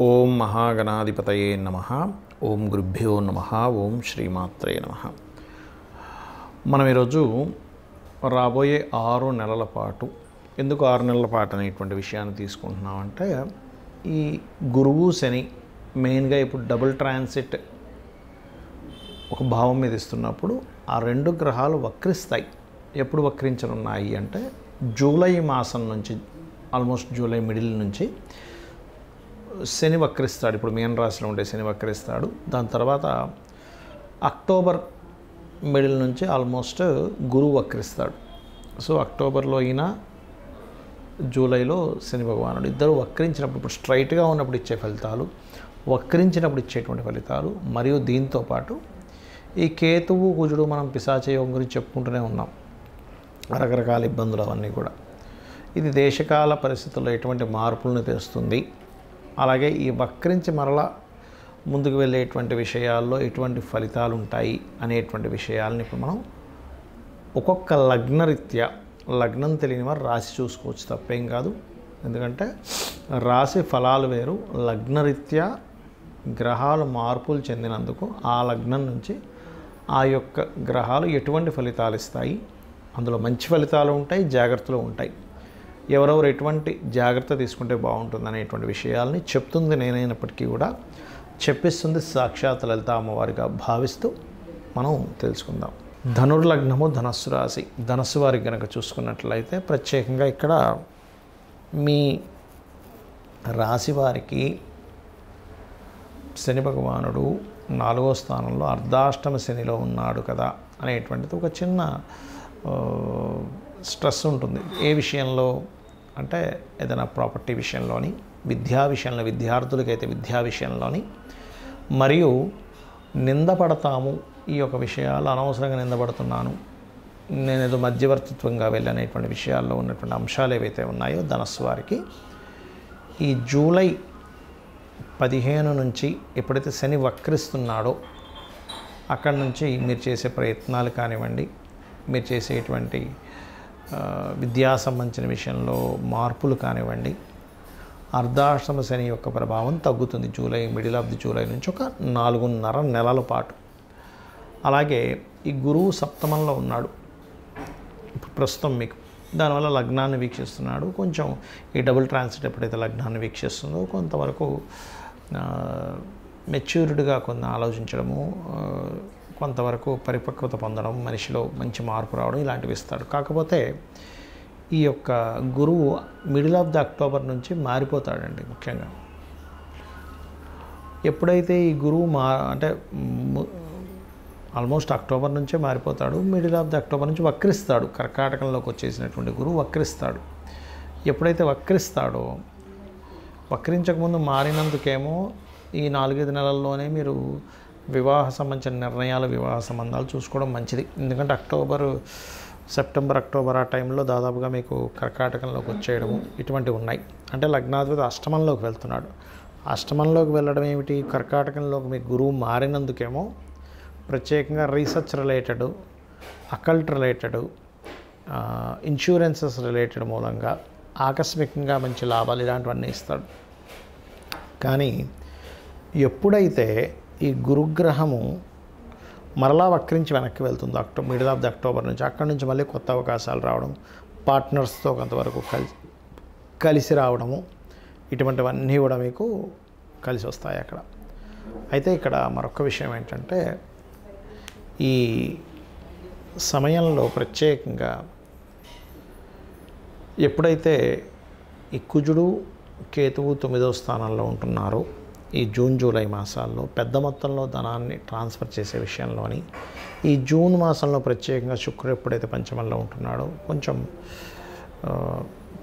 ఓం మహాగణాధిపతయే నమః. ఓం గురుభ్యో నమః. ఓం శ్రీమాత్రే నమః. మనం ఈరోజు రాబోయే 6 నెలల పాటు, ఎందుకు 6 నెలల పాటు అనేటువంటి విషయాన్ని తీసుకుంటున్నామంటే, ఈ గురువు శని మెయిన్గా ఇప్పుడు డబుల్ ట్రాన్సిట్ ఒక భావం మీద ఇస్తున్నప్పుడు ఆ రెండు గ్రహాలు వక్రిస్తాయి. ఎప్పుడు వక్రించనున్నాయి అంటే జూలై మాసం నుంచి, ఆల్మోస్ట్ జూలై మిడిల్ నుంచి శని వక్రిస్తాడు. ఇప్పుడు మీన రాశిలో ఉండే శని వక్రిస్తాడు. దాని తర్వాత అక్టోబర్ మిడిల్ నుంచి ఆల్మోస్ట్ గురువు వక్రిస్తాడు. సో అక్టోబర్లో అయినా జూలైలో శని భగవానుడు ఇద్దరు వక్రించినప్పుడు, ఇప్పుడు స్ట్రైట్గా ఉన్నప్పుడు ఇచ్చే ఫలితాలు, వక్రించినప్పుడు ఇచ్చేటువంటి ఫలితాలు, మరియు దీంతోపాటు ఈ కేతువు కుజుడు మనం పిశాచయోగం గురించి చెప్పుకుంటూనే ఉన్నాం, రకరకాల ఇబ్బందులు అవన్నీ కూడా. ఇది దేశకాల పరిస్థితుల్లో ఎటువంటి మార్పులను తెస్తుంది, అలాగే ఈ వక్రించి మరలా ముందుకు వెళ్ళేటువంటి విషయాల్లో ఎటువంటి ఫలితాలు ఉంటాయి అనేటువంటి విషయాలని ఇప్పుడు మనం ఒక్కొక్క లగ్నరీత్యా, లగ్నం తెలియని వారు రాశి చూసుకోవచ్చు, తప్పేం కాదు. ఎందుకంటే రాశి ఫలాలు వేరు, లగ్నరీత్యా గ్రహాలు మార్పులు చెందినందుకు ఆ లగ్నం నుంచి ఆ యొక్క గ్రహాలు ఎటువంటి ఫలితాలు ఇస్తాయి, అందులో మంచి ఫలితాలు ఉంటాయి, జాగ్రత్తలు ఉంటాయి, ఎవరెవరు ఎటువంటి జాగ్రత్త తీసుకుంటే బాగుంటుంది అనేటువంటి విషయాల్ని చెప్తుంది నేనైనప్పటికీ కూడా చెప్పిస్తుంది సాక్షాత్ లలిత అమ్మవారిగా భావిస్తూ మనం తెలుసుకుందాం. ధనుర్లగ్నము ధనస్సు రాశి, ధనస్సు వారికి కనుక చూసుకున్నట్లయితే ప్రత్యేకంగా ఇక్కడ మీ రాశి వారికి శని భగవానుడు 4వ స్థానంలో అర్ధాష్టమ శనిలో ఉన్నాడు కదా అనేటువంటిది ఒక చిన్న స్ట్రెస్ ఉంటుంది. ఏ విషయంలో అంటే ఏదైనా ప్రాపర్టీ విషయంలోని, విద్యా విషయంలో, విద్యార్థులకైతే విద్యా విషయంలోని, మరియు నిందపడతాము, ఈ యొక్క విషయాలు అనవసరంగా నిందపడుతున్నాను, నేను ఏదో మధ్యవర్తిత్వంగా వెళ్ళనేటువంటి విషయాల్లో ఉన్నటువంటి అంశాలు ఏవైతే ఉన్నాయో ధనస్సు వారికి ఈ జూలై 15 నుంచి ఎప్పుడైతే శని వక్రిస్తున్నాడో అక్కడి నుంచి మీరు చేసే ప్రయత్నాలు కానివ్వండి, మీరు చేసేటువంటి విద్యా సంబంధించిన విషయంలో మార్పులు కానివ్వండి, అర్ధాష్టమ శని యొక్క ప్రభావం తగ్గుతుంది July, middle of the July నుంచి ఒక 4.5 నెలల పాటు. అలాగే ఈ గురువు సప్తమంలో ఉన్నాడు ఇప్పుడు ప్రస్తుతం మీకు, దానివల్ల లగ్నాన్ని వీక్షిస్తున్నాడు. కొంచెం ఈ డబుల్ ట్రాన్సిట్ ఎప్పుడైతే లగ్నాన్ని వీక్షిస్తుందో కొంతవరకు మెచ్యూర్డ్గా కొన్ని ఆలోచించడము, కొంతవరకు పరిపక్వత పొందడం, మనిషిలో మంచి మార్పు రావడం ఇలాంటివి ఇస్తాడు. కాకపోతే ఈ యొక్క గురువు మిడిల్ ఆఫ్ ది అక్టోబర్ నుంచి మారిపోతాడండి. ముఖ్యంగా ఎప్పుడైతే ఈ గురువు అంటే ఆల్మోస్ట్ అక్టోబర్ నుంచే మారిపోతాడు, మిడిల్ ఆఫ్ ది అక్టోబర్ నుంచి వక్రిస్తాడు. కర్కాటకంలోకి వచ్చేసినటువంటి గురువు వక్రిస్తాడు. ఎప్పుడైతే వక్రిస్తాడో, వక్రించకముందు మారినందుకేమో ఈ 4-5 నెలల్లోనే మీరు వివాహ సంబంధించిన నిర్ణయాలు, వివాహ సంబంధాలు చూసుకోవడం మంచిది. ఎందుకంటే సెప్టెంబర్ అక్టోబర్ ఆ టైంలో దాదాపుగా మీకు కర్కాటకంలోకి వచ్చేయడము ఇటువంటివి ఉన్నాయి. అంటే లగ్నాధిపతి అష్టమంలోకి వెళ్తున్నాడు. అష్టమంలోకి వెళ్ళడం ఏమిటి, కర్కాటకంలోకి మీకు గురువు మారినందుకేమో ప్రత్యేకంగా research related, occult related, insurances related మూలంగా ఆకస్మికంగా మంచి లాభాలు ఇలాంటివన్నీ ఇస్తాడు. కానీ ఎప్పుడైతే ఈ గురుగ్రహము మరలా వక్రించి వెనక్కి వెళ్తుందో మిడిల్ ఆఫ్ ది అక్టోబర్ నుంచి, అక్కడి నుంచి మళ్ళీ కొత్త అవకాశాలు రావడం, పార్ట్నర్స్తో కొంతవరకు కలిసి రావడము, ఇటువంటివన్నీ కూడా మీకు కలిసి వస్తాయి అక్కడ. అయితే ఇక్కడ మరొక విషయం ఏంటంటే, ఈ సమయంలో ప్రత్యేకంగా ఎప్పుడైతే ఈ కుజుడు కేతువు 9వ స్థానంలో ఉంటున్నారో ఈ జూన్ జూలై మాసాల్లో పెద్ద మొత్తంలో ధనాన్ని ట్రాన్స్ఫర్ చేసే విషయంలోని, ఈ జూన్ మాసంలో ప్రత్యేకంగా శుక్రుడు ఎప్పుడైతే పంచమంలో ఉంటున్నాడో కొంచెం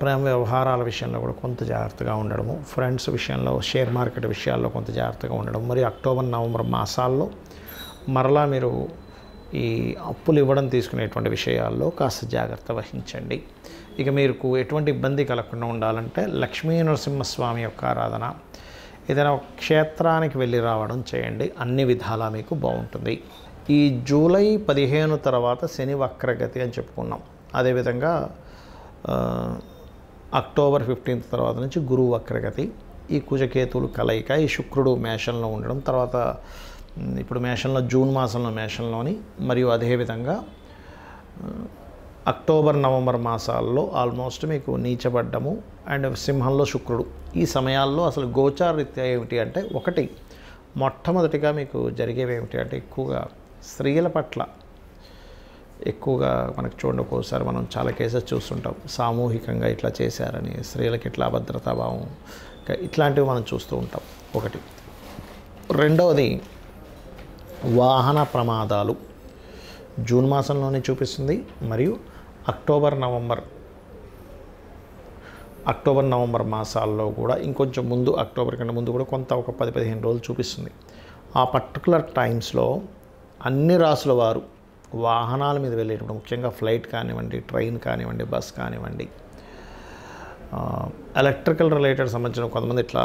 ప్రేమ వ్యవహారాల విషయంలో కూడా కొంత జాగ్రత్తగా ఉండడము, ఫ్రెండ్స్ విషయంలో, షేర్ మార్కెట్ విషయాల్లో కొంత జాగ్రత్తగా ఉండడం, మరియు అక్టోబర్ నవంబర్ మాసాల్లో మరలా మీరు ఈ అప్పులు ఇవ్వడం తీసుకునేటువంటి విషయాల్లో కాస్త జాగ్రత్త వహించండి. ఇక మీకు ఎటువంటి ఇబ్బంది కలగకుండా ఉండాలంటే లక్ష్మీ నరసింహస్వామి యొక్క ఆరాధన, ఏదైనా క్షేత్రానికి వెళ్ళి రావడం చేయండి, అన్ని విధాలా మీకు బాగుంటుంది. ఈ జూలై 15 తర్వాత శని వక్రగతి అని చెప్పుకున్నాం. అదేవిధంగా అక్టోబర్ 15 తర్వాత నుంచి గురువు వక్రగతి, ఈ కుజకేతువులు కలయిక, ఈ శుక్రుడు మేషంలో ఉండడం, తర్వాత ఇప్పుడు మేషంలో జూన్ మాసంలో మేషంలోని, మరియు అదేవిధంగా అక్టోబర్ నవంబర్ మాసాల్లో ఆల్మోస్ట్ మీకు నీచబడ్డము అండ్ సింహంలో శుక్రుడు. ఈ సమయాల్లో అసలు గోచారరీత్యా ఏమిటి అంటే, ఒకటి మొట్టమొదటిగా మీకు జరిగేవి ఏమిటి అంటే, ఎక్కువగా స్త్రీల పట్ల ఎక్కువగా మనకు చూడండి, ఒక్కోసారి మనం చాలా కేసెస్ చూస్తుంటాం, సామూహికంగా ఇట్లా చేశారని, స్త్రీలకు ఇట్లా అభద్రతాభావం, ఇట్లాంటివి మనం చూస్తూ ఉంటాం. ఒకటి. రెండవది వాహన ప్రమాదాలు జూన్ మాసంలోనే చూపిస్తుంది, మరియు అక్టోబర్ నవంబర్ మాసాల్లో కూడా ఇంకొంచెం ముందు, అక్టోబర్ కంటే ముందు కూడా కొంత ఒక 10-15 రోజులు చూపిస్తుంది. ఆ పర్టికులర్ టైమ్స్లో అన్ని రాసుల వారు వాహనాల మీద వెళ్ళేటప్పుడు, ముఖ్యంగా ఫ్లైట్ కానివ్వండి, ట్రైన్ కానివ్వండి, బస్ కానివ్వండి, ఎలక్ట్రికల్ రిలేటెడ్ సంబంధించిన కొంతమంది ఇట్లా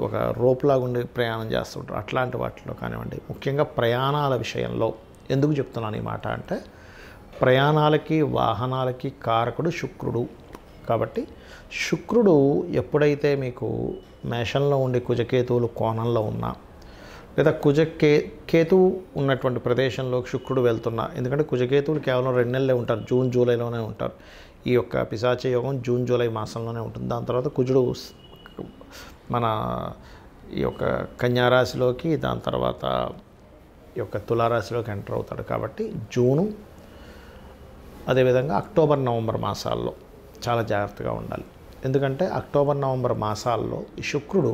ఒక రోప్లాగా ఉండి ప్రయాణం చేస్తుంటారు. అట్లాంటి వాటిలో కానివ్వండి, ముఖ్యంగా ప్రయాణాల విషయంలో ఎందుకు చెప్తున్నాను ఈ మాట అంటే, ప్రయాణాలకి వాహనాలకి కారకుడు శుక్రుడు. కాబట్టి శుక్రుడు ఎప్పుడైతే మీకు మేషంలో ఉండి కుజకేతువులు కోణంలో ఉన్నా, లేదా కేతువు ఉన్నటువంటి ప్రదేశంలో శుక్రుడు వెళ్తున్నా, ఎందుకంటే కుజకేతువులు కేవలం 2 నెలలే ఉంటారు, జూన్ జూలైలోనే ఉంటారు. ఈ యొక్క పిశాచ యోగం జూన్ జూలై మాసంలోనే ఉంటుంది. దాని తర్వాత కుజుడు మన ఈ యొక్క కన్యారాశిలోకి, దాని తర్వాత ఈ యొక్క తులారాశిలోకి ఎంటర్ అవుతాడు. కాబట్టి జూను, అదేవిధంగా అక్టోబర్ నవంబర్ మాసాల్లో చాలా జాగ్రత్తగా ఉండాలి. ఎందుకంటే అక్టోబర్ నవంబర్ మాసాల్లో ఈ శుక్రుడు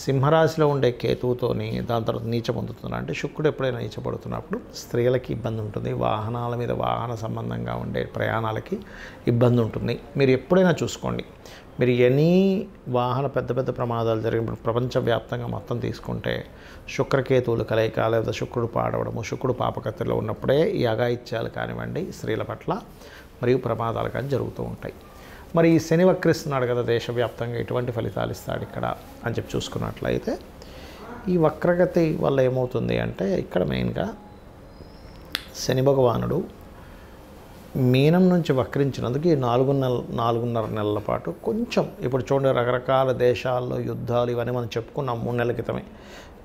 సింహరాశిలో ఉండే కేతువుతోని దాని తర్వాత నీచ పొందుతున్నాడు. అంటే శుక్రుడు ఎప్పుడైనా నీచపడుతున్నప్పుడు స్త్రీలకి ఇబ్బంది ఉంటుంది, వాహనాల మీద వాహన సంబంధంగా ఉండే ప్రయాణాలకి ఇబ్బంది ఉంటుంది. మీరు ఎప్పుడైనా చూసుకోండి, మీరు ఎనీ వాహన పెద్ద పెద్ద ప్రమాదాలు జరిగినప్పుడు ప్రపంచవ్యాప్తంగా మొత్తం తీసుకుంటే శుక్రకేతువులు కలయిక, లేదా శుక్రుడు పాడవడము, శుక్రుడు పాపకత్తిలో ఉన్నప్పుడే ఈ అఘాయిత్యాలు కానివ్వండి, స్త్రీల పట్ల మరియు ప్రమాదాలు కానీ జరుగుతూ ఉంటాయి. మరి ఈ శని వక్రిస్తున్నాడు కదా దేశవ్యాప్తంగా, ఎటువంటి ఫలితాలు ఇస్తాడు ఇక్కడ అని చెప్పి చూసుకున్నట్లయితే, ఈ వక్రగతి వల్ల ఏమవుతుంది అంటే, ఇక్కడ మెయిన్గా శని భగవానుడు మీనం నుంచి వక్రించినందుకు ఈ 4.5 నెలల పాటు కొంచెం, ఇప్పుడు చూడండి రకరకాల దేశాల్లో యుద్ధాలు ఇవన్నీ మనం చెప్పుకున్నాం 3 నెలల క్రితమే.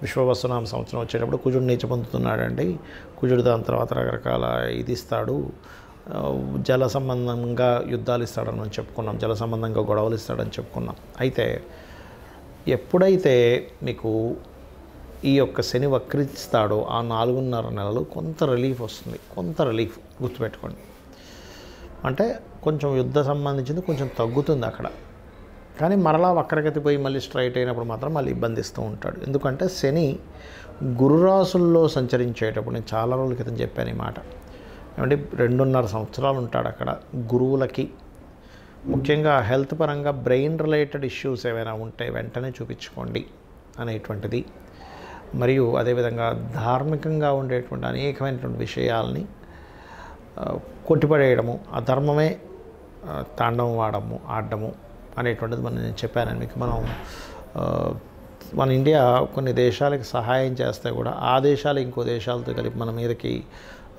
విశ్వవసునామ సంవత్సరం వచ్చేటప్పుడు కుజుడు నీచ పొందుతున్నాడండి. కుజుడు దాని తర్వాత రకరకాల ఇది ఇస్తాడు, జల సంబంధంగా యుద్ధాలు ఇస్తాడని మనం చెప్పుకున్నాం, జల సంబంధంగా గొడవలు ఇస్తాడని చెప్పుకున్నాం. అయితే ఎప్పుడైతే మీకు ఈ యొక్క శని వక్రిస్తాడో ఆ 4.5 నెలలు కొంత రిలీఫ్ వస్తుంది, కొంత రిలీఫ్ గుర్తుపెట్టుకోండి. అంటే కొంచెం యుద్ధ సంబంధించింది కొంచెం తగ్గుతుంది అక్కడ, కానీ మరలా వక్రగతి పోయి మళ్ళీ స్ట్రైట్ అయినప్పుడు మాత్రం మళ్ళీ ఇబ్బందిస్తూ ఉంటాడు. ఎందుకంటే శని గురురాశుల్లో సంచరించేటప్పుడు, నేను చాలా రోజుల క్రితం చెప్పాను ఈ మాట, ఏమంటే 2.5 సంవత్సరాలు ఉంటాడు అక్కడ. గురువులకి ముఖ్యంగా హెల్త్ పరంగా బ్రెయిన్ రిలేటెడ్ ఇష్యూస్ ఏమైనా ఉంటే వెంటనే చూపించుకోండి అనేటువంటిది. మరియు అదేవిధంగా ధార్మికంగా ఉండేటువంటి అనేకమైనటువంటి విషయాల్ని కొట్టిపడేయడము, అధర్మమే తాండవం ఆడడము అనేటువంటిది నేను చెప్పాను మీకు. మన ఇండియా కొన్ని దేశాలకి సహాయం చేస్తే కూడా ఆ దేశాలు ఇంకో దేశాలతో కలిపి మన మీదకి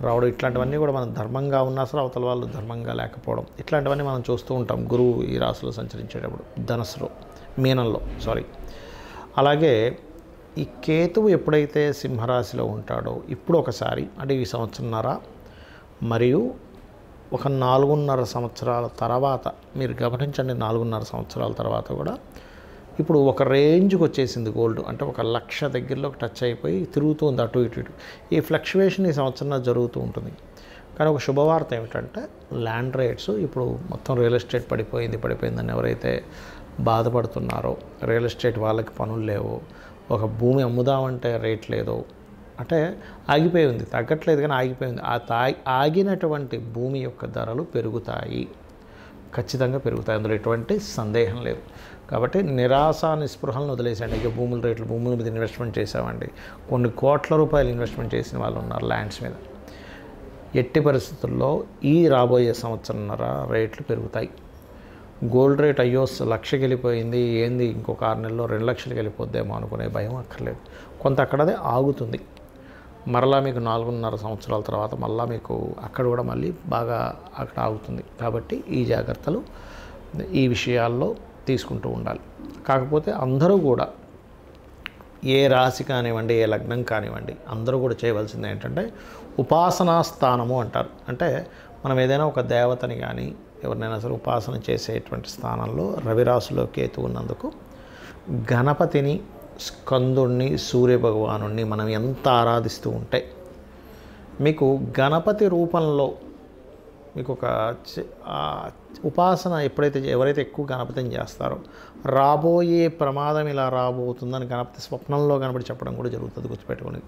రావడం, ఇట్లాంటివన్నీ కూడా మనం ధర్మంగా ఉన్నా సరే అవతల వాళ్ళు ధర్మంగా లేకపోవడం, ఇట్లాంటివన్నీ మనం చూస్తూ ఉంటాం గురువు ఈ రాశిలో సంచరించేటప్పుడు, ధనుస్సులో, మీనంలో అలాగే ఈ కేతువు ఎప్పుడైతే సింహరాశిలో ఉంటాడో ఇప్పుడు ఒకసారి, అంటే ఈ సంవత్సరంన్నర మరియు ఒక 4.5 సంవత్సరాల తర్వాత, మీరు గమనించండి 4.5 సంవత్సరాల తర్వాత కూడా ఇప్పుడు ఒక రేంజ్కి వచ్చేసింది గోల్డ్. అంటే 1,00,000 దగ్గరలోకి టచ్ అయిపోయి తిరుగుతుంది అటు ఇటు. ఈ ఫ్లక్చువేషన్ ఈ సంవత్సరంలో జరుగుతూ ఉంటుంది. కానీ ఒక శుభవార్త ఏమిటంటే, ల్యాండ్ రేట్స్ ఇప్పుడు మొత్తం రియల్ ఎస్టేట్ పడిపోయిందని ఎవరైతే బాధపడుతున్నారో, రియల్ ఎస్టేట్ వాళ్ళకి పనులు లేవు, ఒక భూమి అమ్ముదామంటే రేట్ లేదు, అంటే ఆగిపోయింది, తగ్గట్లేదు కానీ ఆగిపోయింది. ఆగినటువంటి భూమి యొక్క ధరలు పెరుగుతాయి, ఖచ్చితంగా పెరుగుతాయి, అందులో ఎటువంటి సందేహం లేదు. కాబట్టి నిరాశ నిస్పృహలను వదిలేసండి. ఇక భూముల మీద ఇన్వెస్ట్మెంట్ చేసామండి, కొన్ని కోట్ల రూపాయలు ఇన్వెస్ట్మెంట్ చేసిన వాళ్ళు ఉన్నారు ల్యాండ్స్ మీద. ఎట్టి పరిస్థితుల్లో ఈ రాబోయే సంవత్సరంన్నర రేట్లు పెరుగుతాయి. గోల్డ్ రేట్ అయ్యో 1,00,000కి వెళ్ళిపోయింది, ఏంది ఇంకొక 6 నెలల్లో 2 లక్షలకి వెళ్ళిపోద్దేమో అనుకునే భయం అక్కర్లేదు. కొంత అక్కడదే ఆగుతుంది. మరలా మీకు 4.5 సంవత్సరాల తర్వాత మళ్ళీ మీకు అక్కడ కూడా మళ్ళీ బాగా అక్కడ ఆగుతుంది. కాబట్టి ఈ జాగ్రత్తలు, ఈ విషయాల్లో తీసుకుంటూ ఉండాలి. కాకపోతే అందరూ కూడా ఏ రాశి కానివ్వండి, ఏ లగ్నం కానివ్వండి, అందరూ కూడా చేయవలసింది ఏంటంటే ఉపాసనా స్థానము అంటారు. అంటే మనం ఏదైనా ఒక దేవతని కానీ ఎవరినైనా సరే ఉపాసన చేసేటువంటి స్థానంలో రవిరాశిలో కేతు ఉన్నందుకు గణపతిని, స్కందుణ్ణి, సూర్యభగవానుణ్ణి మనం ఎంత ఆరాధిస్తూ ఉంటే మీకు గణపతి రూపంలో మీకు ఒక ఉపాసన ఎవరైతే ఎక్కువ గణపతిని చేస్తారో రాబోయే ప్రమాదం ఇలా రాబోతుందని గణపతి స్వప్నంలో కనబడి చెప్పడం కూడా జరుగుతుంది, గుర్తుపెట్టుకోండి.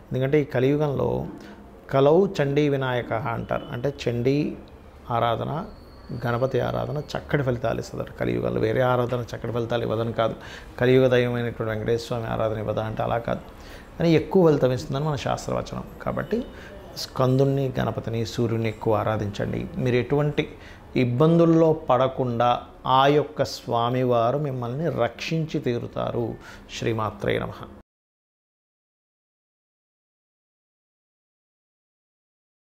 ఎందుకంటే ఈ కలియుగంలో కలౌ చండీ వినాయక అంటారు. అంటే చండీ ఆరాధన, గణపతి ఆరాధన చక్కటి ఫలితాలు ఇస్తుంది కలియుగంలో. వేరే ఆరాధన చక్కటి ఫలితాలు ఇవ్వదని కాదు, కలియుగ దైవమైనటువంటి వెంకటేశ్వర స్వామి ఆరాధన ఇవ్వదా అంటే అలా కాదు, కానీ ఎక్కువ ఫలితం ఇస్తుందని మన శాస్త్రవచనం. కాబట్టి స్కందుణ్ణి, గణపతిని, సూర్యుని ఎక్కువ ఆరాధించండి. మీరు ఎటువంటి ఇబ్బందుల్లో పడకుండా ఆ యొక్క స్వామివారు మిమ్మల్ని రక్షించి తీరుతారు. శ్రీమాత్రే నమః.